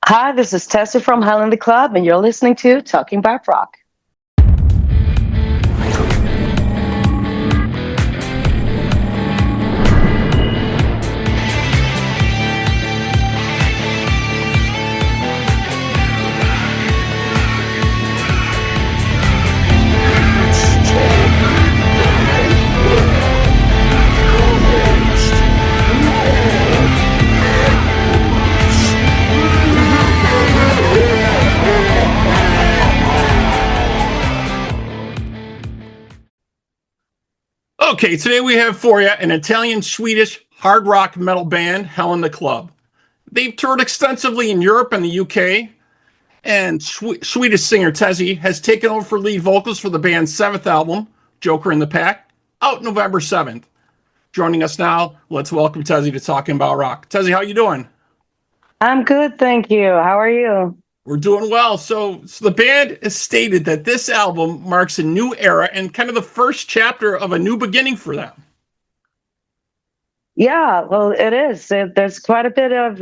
Hi, this is Tezzi from Hell in the Club, and you're listening to Talking About Rock. Okay, today we have for you an Italian-Swedish hard rock metal band, Hell in the Club. They've toured extensively in Europe and the UK, and Swedish singer Tezzi has taken over for lead vocals for the band's seventh album, Joker in the Pack, out November 7th. Joining us now, let's welcome Tezzi to Talking About Rock. Tezzi, how you doing? I'm good, thank you. How are you? We're doing well. So the band has stated that this album marks a new era and kind of the first chapter of a new beginning for them. Yeah, well, it is. There's quite a bit of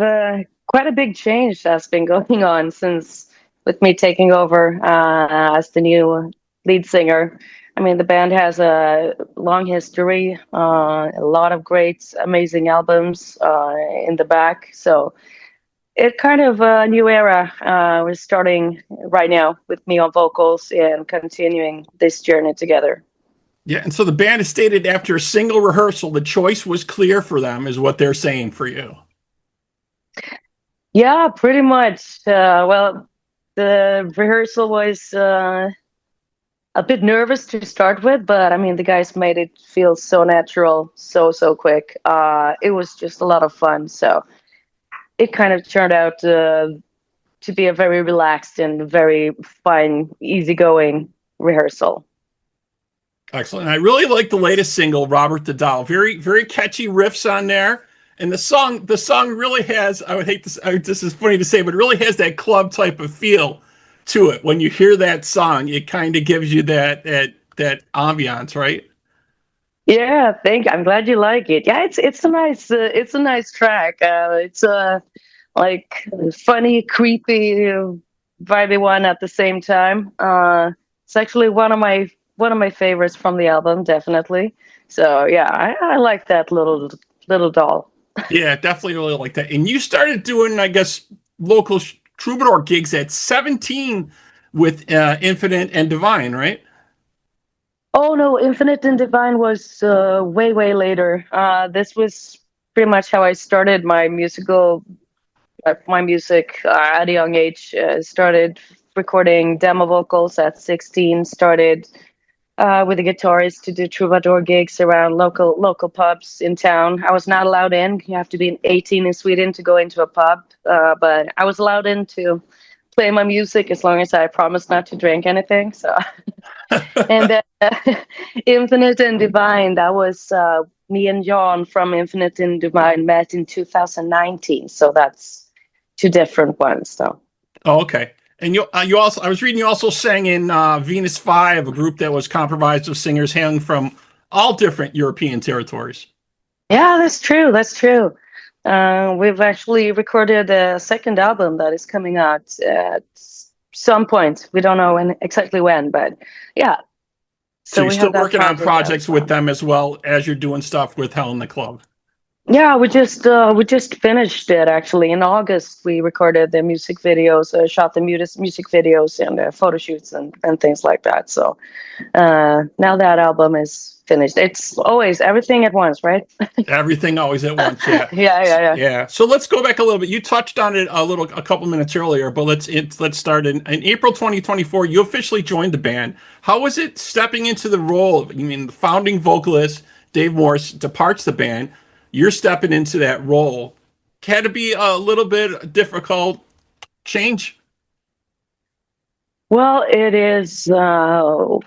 quite a big change that's been going on since with me taking over as the new lead singer. I mean, the band has a long history, a lot of great, amazing albums in the back. So it kind of a new era. We're starting right now with me on vocals and continuing this journey together. Yeah, and so the band has stated after a single rehearsal, the choice was clear for them, is what they're saying for you. Yeah, pretty much. Well, the rehearsal was a bit nervous to start with, but I mean, the guys made it feel so natural, so quick. It was just a lot of fun. So it kind of turned out to be a very relaxed and very fun, easygoing rehearsal. Excellent. I really like the latest single, Robert the Doll. Very, very catchy riffs on there. And the song really has, I would hate this, this is funny to say, but it really has that club type of feel to it. When you hear that song, it kind of gives you that ambiance, right? Yeah, I'm glad you like it. Yeah, it's a nice track. It's like funny, creepy, vibey one at the same time. It's actually one of my favorites from the album, definitely. So yeah, I like that little doll. Yeah, definitely really like that. And you started doing, I guess, local troubadour gigs at 17 with Infinite and Divine, right? Oh no, Infinite and Divine was way later. This was pretty much how I started my music at a young age. Started recording demo vocals at 16. Started with a guitarist to do troubadour gigs around local pubs in town. I was not allowed in. You have to be 18 in Sweden to go into a pub, but I was allowed in to play my music as long as I promised not to drink anything. So, and then Infinite and Divine, that was me and Jan from Infinite and Divine met in 2019. So that's two different ones. So. Oh, okay. And you also, I was reading, you also sang in Venus 5, a group that was comprised of singers hailing from all different European territories. Yeah, that's true. We've actually recorded a second album that is coming out at some point. We don't know exactly when, but yeah. So you're still working on projects with them as well as you're doing stuff with Hell in the Club. Yeah, we just finished it actually in August. We recorded the music videos, shot the music videos and photo shoots and things like that. So now that album is finished. It's always everything at once, right? Everything always at once. Yeah. Yeah. So let's go back a little bit. You touched on it a couple minutes earlier, but let's start in April 2024. You officially joined the band. How was it stepping into the role of, the founding vocalist Dave Moras departs the band? You're stepping into that role. Can it be a little bit difficult change? Well, it is. To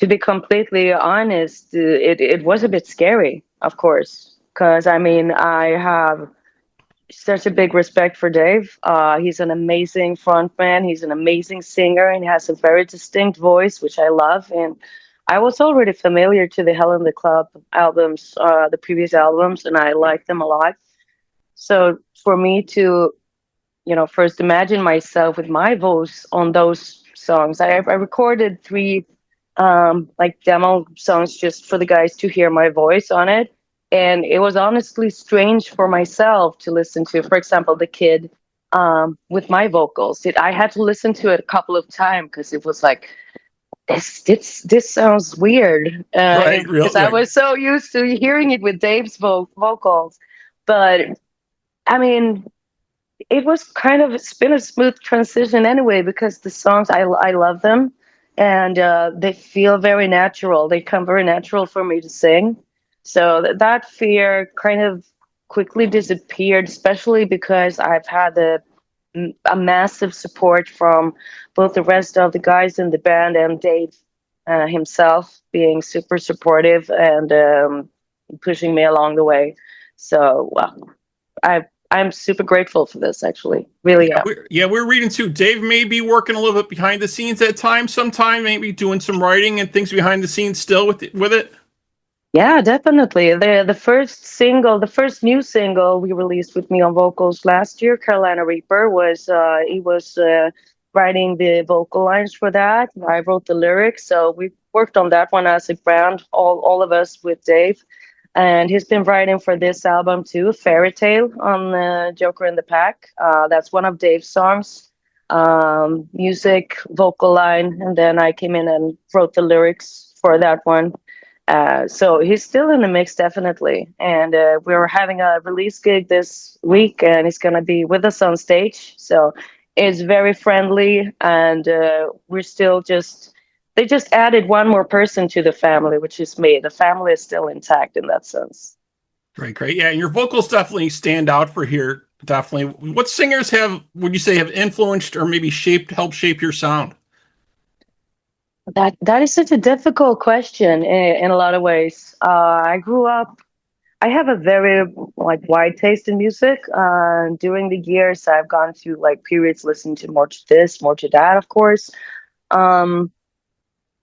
be completely honest, it was a bit scary, of course, because I have such a big respect for Dave. He's an amazing frontman. He's an amazing singer, and he has a very distinct voice, which I love. And I was already familiar to the Hell in the Club albums, the previous albums, and I liked them a lot. So for me to, first imagine myself with my voice on those songs. I recorded three like demo songs just for the guys to hear my voice on it, and it was honestly strange for myself to listen to. For example, The Kid with my vocals. I had to listen to it a couple of times because it was like this sounds weird Right, real because I right. was so used to hearing it with Dave's vocals, but I mean it's been a smooth transition anyway because the songs I love them, and they feel very natural. They come very natural for me to sing. So that fear kind of quickly disappeared, especially because I've had a massive support from both the rest of the guys in the band and Dave himself being super supportive and pushing me along the way. So I'm super grateful for this, actually. Really am. We're reading too. Dave may be working a little bit behind the scenes at times, sometime, maybe doing some writing and things behind the scenes still with it. Yeah, definitely. The first new single we released with me on vocals last year, Carolina Reaper, he was writing the vocal lines for that. I wrote the lyrics, so we worked on that one as a band, all of us with Dave. And he's been writing for this album too, Fairy Tale on Joker in the Pack. That's one of Dave's songs. Music, vocal line, and then I came in and wrote the lyrics for that one. So he's still in the mix, definitely. And we're having a release gig this week, and he's going to be with us on stage. So it's very friendly, and they just added one more person to the family, which is me. The family is still intact in that sense. Great. Yeah, and your vocals definitely stand out for here. Definitely. What singers would you say, have influenced or maybe helped shape your sound? That is such a difficult question in a lot of ways. I have a very like wide taste in music. During the years, I've gone through like periods listening to more to this, more to that, of course. Um,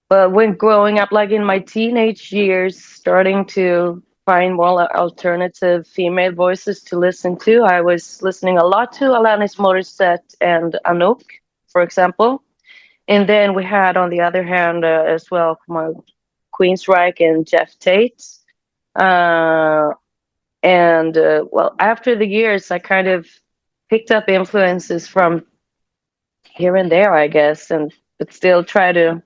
but when growing up, like in my teenage years, starting to find more alternative female voices to listen to, I was listening a lot to Alanis Morissette and Anouk, for example. And then we had, on the other hand, as well, my Queensryche and Jeff Tate. Well, after the years, I kind of picked up influences from here and there, I guess, but still try to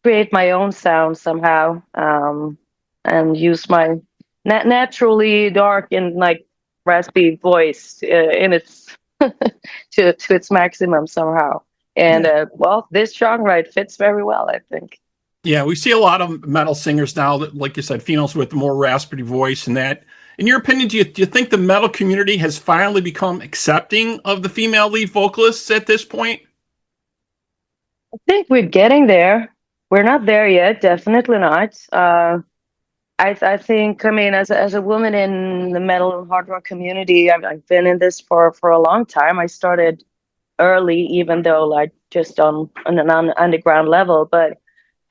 create my own sound somehow, and use my naturally dark and like raspy voice in its to its maximum somehow. And well, this genre it fits very well, I think. Yeah, we see a lot of metal singers now that, like you said, females with more raspy voice and that. In your opinion, do you think the metal community has finally become accepting of the female lead vocalists at this point? I think we're getting there. We're not there yet, definitely not. I think, I mean, as a woman in the metal and hard rock community, I've been in this for a long time. I started early, even though like just on an underground level. But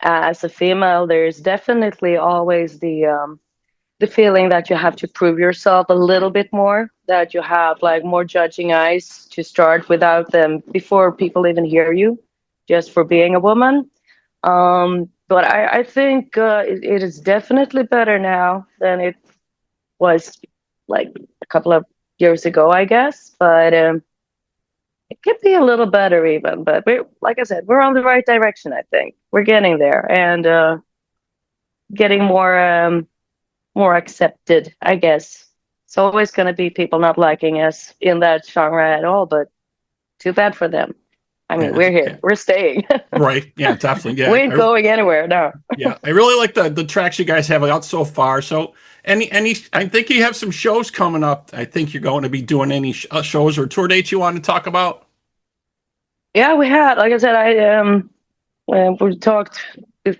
as a female, there's definitely always the feeling that you have to prove yourself a little bit more, that you have like more judging eyes to start without them before people even hear you, just for being a woman. But I think it is definitely better now than it was like a couple of years ago, I guess. But it could be a little better even. But like I said, we're on the right direction. I think we're getting there and getting more accepted, I guess. It's always going to be people not liking us in that genre at all, but too bad for them. I mean, we're here. We're staying. Right. Yeah, definitely. Yeah. We ain't going anywhere. No. Yeah. I really like the tracks you guys have out so far. So I think you have some shows coming up. I think you're going to be doing any shows or tour dates you want to talk about? Yeah, we had, like I said, we talked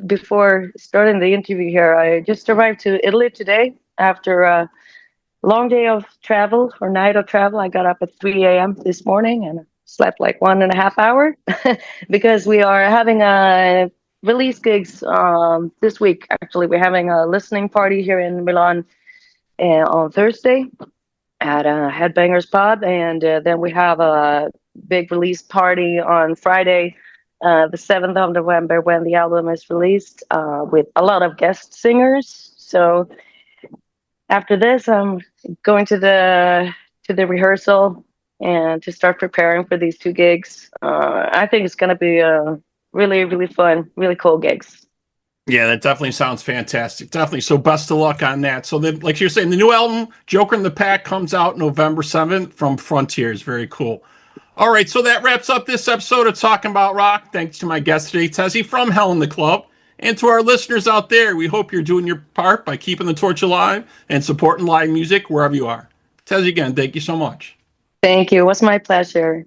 before starting the interview here. I just arrived to Italy today after a long day of travel or night of travel. I got up at 3 a.m. this morning and slept like 1.5 hours because we are having a release gigs this week. Actually, we're having a listening party here in Milan on Thursday. at Headbangers Pub, and then we have a big release party on Friday, the 7th of November, when the album is released, with a lot of guest singers. So after this, I'm going to the rehearsal and to start preparing for these 2 gigs. I think it's going to be really, really fun, really cool gigs. Yeah, that definitely sounds fantastic. Definitely. So best of luck on that. So then, like you're saying, the new album, Joker in the Pack, comes out November 7th from Frontiers. Very cool. All right, so that wraps up this episode of Talking About Rock. Thanks to my guest today, Tezzi from Hell in the Club. And to our listeners out there, we hope you're doing your part by keeping the torch alive and supporting live music wherever you are. Tezzi, again, thank you so much. Thank you. It was my pleasure.